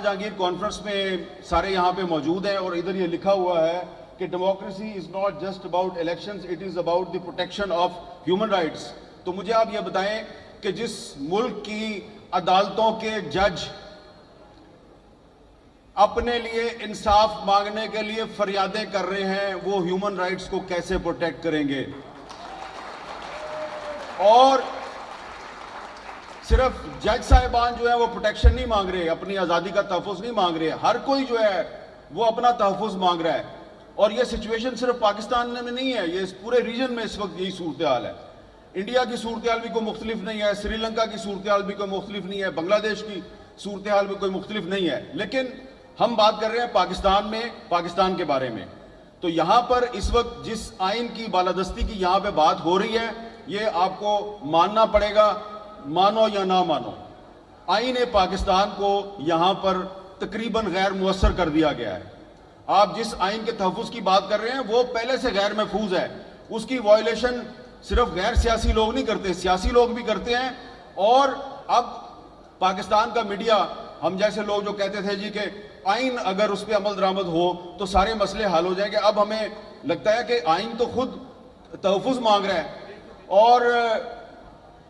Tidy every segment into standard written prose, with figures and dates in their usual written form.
Jahangir conference में सारे यहाँ पे मौजूद हैं और इधर ये लिखा हुआ है कि democracy is not just about elections, it is about the protection of human rights. तो मुझे आप ये बताएं कि जिस मुल्क की अदालतों के जज अपने लिए इंसाफ मांगने के लिए फरियादें कर रहे हैं, वो ह्यूमन राइट्स को कैसे प्रोटेक्ट करेंगे? और सिर्फ जज साहिबान जो है वो प्रोटेक्शन नहीं मांग रहे, अपनी आज़ादी का तहफ़्फ़ुज़ नहीं मांग रहे, हर कोई जो है वो अपना तहफ़्फ़ुज़ मांग रहा है। और ये सिचुएशन सिर्फ पाकिस्तान में नहीं है, ये इस पूरे रीजन में इस वक्त यही सूरत हाल है। इंडिया की सूरत हाल भी कोई मुख्तलिफ नहीं है, श्रीलंका की सूरत हाल भी कोई मुख्तलिफ नहीं है, बांग्लादेश की सूरत हाल भी कोई मुख्तलिफ नहीं है, लेकिन हम बात कर रहे हैं पाकिस्तान में, पाकिस्तान के बारे में। तो यहाँ पर इस वक्त जिस आइन की बालादस्ती की यहाँ पे बात हो रही है, ये आपको मानना पड़ेगा, मानो या ना मानो, आइन पाकिस्तान को यहाँ पर तकरीबन गैर मुअस्सर कर दिया गया है। आप जिस आइन के तहफ़्फ़ुज़ की बात कर रहे हैं वो पहले से गैर महफूज है, उसकी वायलेशन सिर्फ गैर सियासी लोग नहीं करते, सियासी लोग भी करते हैं। और अब पाकिस्तान का मीडिया, हम जैसे लोग जो कहते थे जी कि आइन अगर उस पर अमल दरामद हो तो सारे मसले हल हो जाएंगे, अब हमें लगता है कि आइन तो खुद तहफ़्फ़ुज़ मांग रहा है। और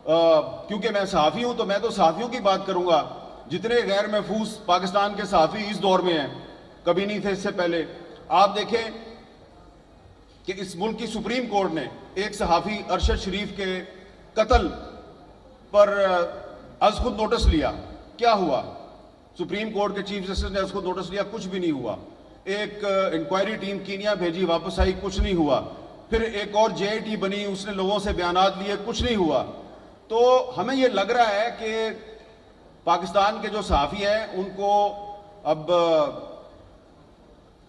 क्योंकि मैं सहाफ़ी हूं तो मैं तो सहाफ़ियों की बात करूंगा। जितने गैर महफूज पाकिस्तान के सहाफ़ी इस दौर में हैं, कभी नहीं थे इससे पहले। आप देखें कि इस मुल्क की सुप्रीम कोर्ट ने एक सहाफ़ी अरशद शरीफ के कत्ल पर अज़ खुद नोटिस लिया। क्या हुआ? सुप्रीम कोर्ट के चीफ जस्टिस ने अज़ खुद नोटिस लिया, कुछ भी नहीं हुआ। एक इंक्वायरी टीम कीनिया भेजी, वापस आई, कुछ नहीं हुआ। फिर एक और JIT बनी, उसने लोगों से बयानात लिए, कुछ नहीं हुआ। तो हमें ये लग रहा है कि पाकिस्तान के जो सहाफ़ी हैं उनको अब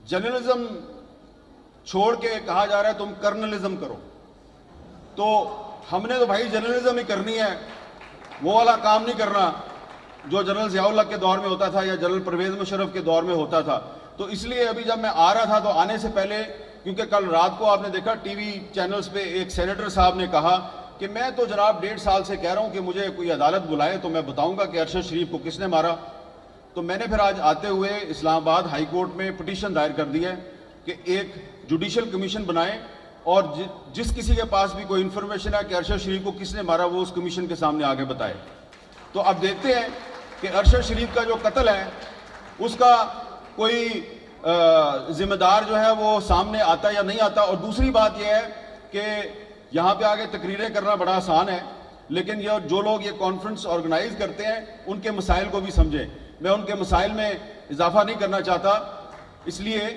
जर्नलिज्म छोड़ के कहा जा रहा है तुम कर्नलिज्म करो। तो हमने तो भाई जर्नलिज्म ही करनी है, वो वाला काम नहीं करना जो जनरल ज़ियाउल हक के दौर में होता था या जनरल परवेज़ मुशर्रफ के दौर में होता था। तो इसलिए अभी जब मैं आ रहा था तो आने से पहले, क्योंकि कल रात को आपने देखा टीवी चैनल्स पे एक सेनेटर साहब ने कहा कि मैं तो जनाब 1.5 साल से कह रहा हूं कि मुझे कोई अदालत बुलाए तो मैं बताऊंगा कि अरशद शरीफ को किसने मारा। तो मैंने फिर आज आते हुए इस्लामाबाद हाई कोर्ट में पिटीशन दायर कर दी है कि एक जुडिशल कमीशन बनाएं और जिस किसी के पास भी कोई इंफॉर्मेशन है कि अरशद शरीफ को किसने मारा वो उस कमीशन के सामने आगे बताए। तो अब देखते हैं कि अरशद शरीफ का जो कत्ल है उसका कोई जिम्मेदार जो है वो सामने आता या नहीं आता। और दूसरी बात यह है कि यहाँ पे आगे तकरीरें करना बड़ा आसान है, लेकिन ये जो लोग ये कॉन्फ्रेंस ऑर्गेनाइज करते हैं उनके मसाइल को भी समझें। मैं उनके मसाइल में इजाफा नहीं करना चाहता, इसलिए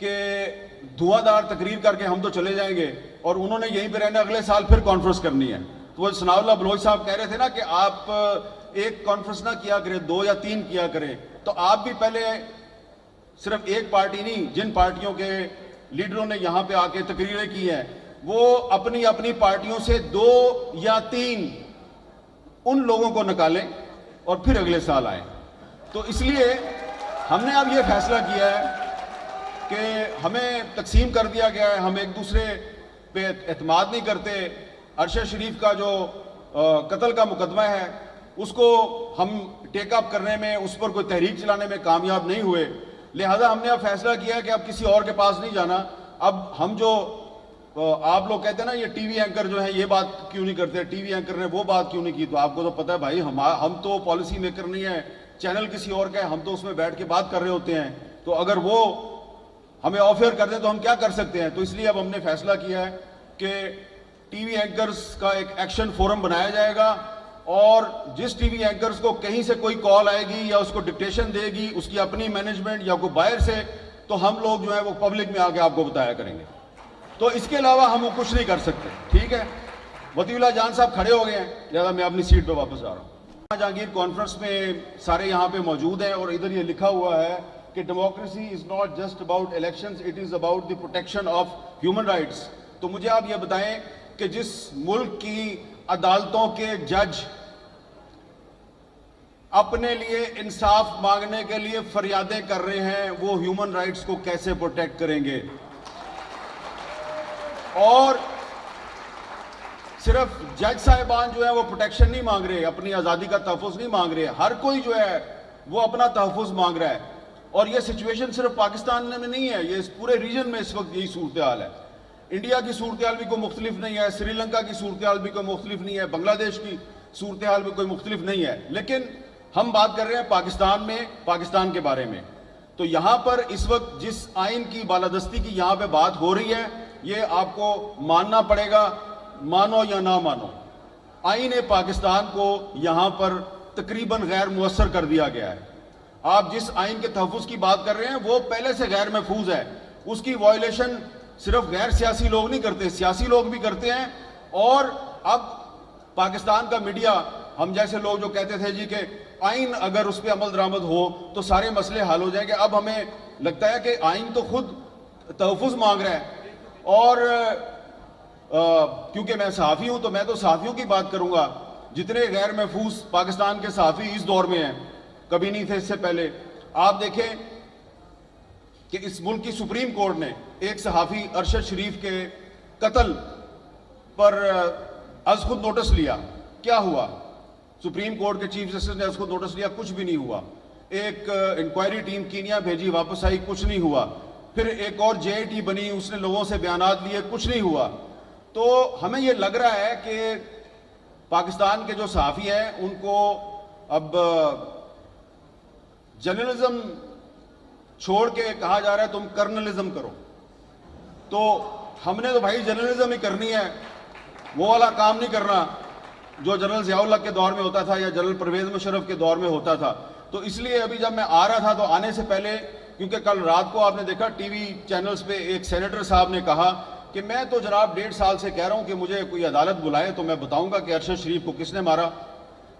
कि धुआंधार तकरीर करके हम तो चले जाएंगे और उन्होंने यहीं पे रहना, अगले साल फिर कॉन्फ्रेंस करनी है। तो वो सनाउल्लाह बलोच साहब कह रहे थे ना कि आप एक कॉन्फ्रेंस ना किया करें, 2 या 3 किया करें। तो आप भी पहले सिर्फ एक पार्टी नहीं, जिन पार्टियों के लीडरों ने यहाँ पे आके तकरीरें की हैं वो अपनी अपनी पार्टियों से 2 या 3 उन लोगों को निकालें और फिर अगले साल आए। तो इसलिए हमने अब ये फैसला किया है कि हमें तकसीम कर दिया गया है, हम एक दूसरे पे एतमाद नहीं करते। अरशद शरीफ का जो कत्ल का मुकदमा है उसको हम टेक अप करने में, उस पर कोई तहरीक चलाने में कामयाब नहीं हुए, लिहाजा हमने अब फैसला किया है कि अब किसी और के पास नहीं जाना। अब हम जो आप लोग कहते हैं ना ये टीवी एंकर जो है ये बात क्यों नहीं करते, टीवी एंकर ने वो बात क्यों नहीं की, तो आपको तो पता है भाई हम तो पॉलिसी मेकर नहीं है, चैनल किसी और का है, हम तो उसमें बैठ के बात कर रहे होते हैं। तो अगर वो हमें ऑफर कर दें तो हम क्या कर सकते हैं। तो इसलिए अब हमने फैसला किया है कि टीवी एंकर्स का एक एक्शन फोरम बनाया जाएगा और जिस टीवी एंकर्स को कहीं से कोई कॉल आएगी या उसको डिक्टेशन देगी उसकी अपनी मैनेजमेंट या कोई बाहर से, तो हम लोग जो है वो पब्लिक में आके आपको बताया करेंगे। तो इसके अलावा हम वो कुछ नहीं कर सकते, ठीक है। वतीउल्लाह जान साहब खड़े हो गए हैं, लिहाजा मैं अपनी सीट पे वापस जा रहा हूँ। जहांगीर कॉन्फ्रेंस में सारे यहाँ पे मौजूद हैं और इधर ये लिखा हुआ है कि democracy is not just about elections, it is about the protection of human rights. तो मुझे आप ये बताएं कि जिस मुल्क की अदालतों के जज अपने लिए इंसाफ मांगने के लिए फरियादें कर रहे हैं, वो ह्यूमन राइट्स को कैसे प्रोटेक्ट करेंगे? और सिर्फ जज साहिबान जो है वो प्रोटेक्शन नहीं मांग रहे, अपनी आज़ादी का तहफ़्फ़ुज़ नहीं मांग रहे, हर कोई जो है وہ اپنا تحفظ مانگ رہا ہے. اور یہ سچویشن صرف پاکستان میں نہیں ہے, یہ اس پورے ریجن میں اس وقت یہی صورتحال ہے. انڈیا کی صورتحال بھی کوئی مختلف نہیں ہے, سری لنکا کی صورتحال بھی کوئی مختلف نہیں ہے, بنگلہ دیش کی صورتحال بھی کوئی مختلف نہیں ہے. لیکن ہم بات کر رہے ہیں پاکستان میں, پاکستان کے بارے میں. تو یہاں پر اس وقت جس آئین کی بالادستی کی یہاں پہ بات ہو رہی ہے, یہ آپ کو ماننا پڑے گا, مانو یا نہ مانو. آئین پاکستان کو یہاں پر تقریباً غیر مؤثر کر دیا گیا ہے. آپ جس آئین کے تحفظ کی بات کر رہے ہیں وہ پہلے سے غیر محفوظ ہے. اس کی وائلیشن صرف غیر سیاسی لوگ نہیں کرتے, سیاسی لوگ بھی کرتے ہیں. اور اب پاکستان کا میڈیا, ہم جیسے لوگ جو کہتے تھے جی کہ آئین اگر اس پہ عمل درآمد ہو تو سارے مسئلے حل ہو جائیں گے, اب ہمیں لگتا ہے کہ آئین تو خود تحفظ مانگ رہا ہے. اور کیونکہ میں صحافی ہوں تو میں تو صحافیوں کی بات کروں گا. جتنے غیر محفوظ پاکستان کے صحافی اس دور میں ہیں, کبھی نہیں تھے اس سے پہلے. آپ دیکھیں کہ اس ملک کی سپریم کورٹ نے ایک صحافی ارشد شریف کے قتل پر از خود نوٹس لیا. کیا ہوا؟ سپریم کورٹ کے چیف جسٹس نے از خود نوٹس لیا, کچھ بھی نہیں ہوا. ایک انکوائری ٹیم کینیا بھیجی, واپس آئی, کچھ نہیں ہوا. پھر ایک اور جے ٹی بنی, اس نے لوگوں سے بیانات لیے, کچھ نہیں ہوا. تو ہمیں یہ لگ رہا ہے کہ پاکستان کے جو صحافی ہیں ان کو اب جرنلزم چھوڑ کے کہا جا رہا ہے تم کرنلزم کرو. تو ہم نے تو بھائی جرنلزم ہی کرنی ہے, وہ والا کام نہیں کرنا جو جنرل ضیاء الحق کے دور میں ہوتا تھا یا جنرل پرویز مشرف کے دور میں ہوتا تھا. تو اس لیے ابھی جب میں آ رہا تھا تو آنے سے پہلے, کیونکہ کل رات کو آپ نے دیکھا ٹی وی چینلز پہ ایک سینیٹر صاحب نے کہا کہ میں تو جناب 1.5 سال سے کہہ رہا ہوں کہ مجھے کوئی عدالت بلائے تو میں بتاؤں گا کہ ارشد شریف کو کس نے مارا.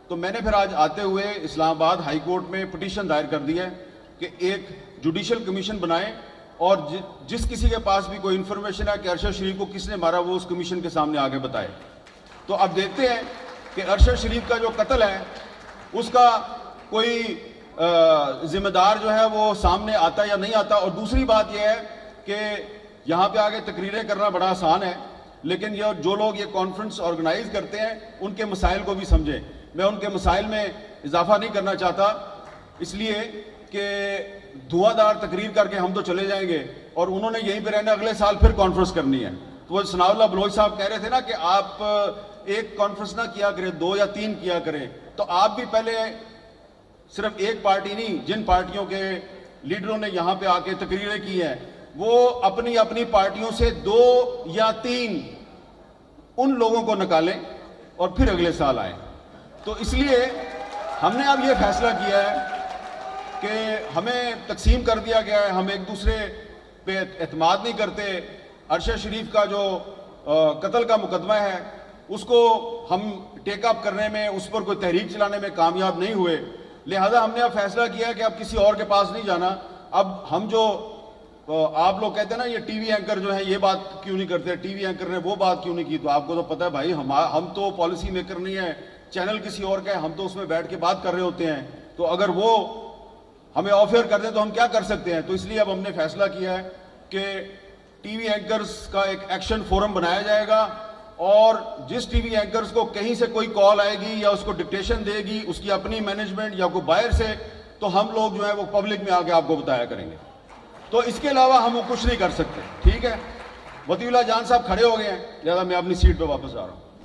تو میں نے پھر آج آتے ہوئے اسلام آباد ہائی کورٹ میں پٹیشن دائر کر دی ہے کہ ایک جوڈیشل کمیشن بنائیں, اور جس کسی کے پاس بھی کوئی انفارمیشن ہے کہ ارشد شریف کو کس نے مارا وہ اس کمیشن کے سامنے آگے بتائے. تو اب دیکھتے ہیں کہ ارشد شریف کا جو قتل ہے اس کا کوئی ذمہ دار جو ہے وہ سامنے آتا یا نہیں آتا. اور دوسری بات یہ ہے کہ یہاں پہ آگے تقریریں کرنا بڑا آسان ہے, لیکن یہ جو لوگ یہ کانفرنس آرگنائز کرتے ہیں ان کے مسائل کو بھی سمجھیں. میں ان کے مسائل میں اضافہ نہیں کرنا چاہتا, اس لیے کہ دھواں دار تقریر کر کے ہم تو چلے جائیں گے اور انہوں نے یہیں پہ رہنا, اگلے سال پھر کانفرنس کرنی ہے. تو وہ ثناء اللہ بلوچ صاحب کہہ رہے تھے نا کہ آپ ایک کانفرنس نہ کیا کریں, 2 یا 3 کیا کریں. تو آپ بھی پہلے صرف ایک پارٹی نہیں, جن پارٹیوں کے لیڈروں نے یہاں پہ آ کے تقریریں کی ہیں وہ اپنی اپنی پارٹیوں سے 2 یا 3 ان لوگوں کو نکالیں اور پھر اگلے سال آئیں. تو اس لیے ہم نے اب یہ فیصلہ کیا ہے کہ ہمیں تقسیم کر دیا گیا ہے, ہم ایک دوسرے پہ اعتماد نہیں کرتے. ارشد شریف کا جو قتل کا مقدمہ ہے اس کو ہم ٹیک اپ کرنے میں, اس پر کوئی تحریک چلانے میں کامیاب نہیں ہوئے. لہذا ہم نے اب فیصلہ کیا ہے کہ اب کسی اور کے پاس نہیں جانا. اب ہم جو آپ لوگ کہتے ہیں نا یہ ٹی وی اینکر جو ہیں یہ بات کیوں نہیں کرتے, ٹی وی اینکر نے وہ بات کیوں نہیں کی, تو آپ کو تو پتہ ہے بھائی ہم تو پالیسی میکر نہیں ہے, چینل کسی اور کا ہے, ہم تو اس میں بیٹھ کے بات کر رہے ہوتے ہیں. تو اگر وہ ہمیں آف ایئر کر دیں تو ہم کیا کر سکتے ہیں. تو اس لیے اب ہم نے فیصلہ کیا ہے کہ ٹی وی اینکرز کا ایک ایکشن فورم بنایا جائے گا, اور جس ٹی وی اینکرز کو کہیں سے کوئی کال آئے گی یا اس کو ڈکٹیشن دے گی اس کی اپنی مینجمنٹ یا کوئی باہر سے, تو ہم لوگ جو ہے وہ پبلک میں آ کے آپ کو بتایا کریں گے. تو اس کے علاوہ ہم وہ کچھ نہیں کر سکتے. ٹھیک ہے, وطی اللہ جان صاحب کھڑے ہو گئے ہیں, لہٰذا میں اپنی سیٹ پہ واپس جا رہا ہوں.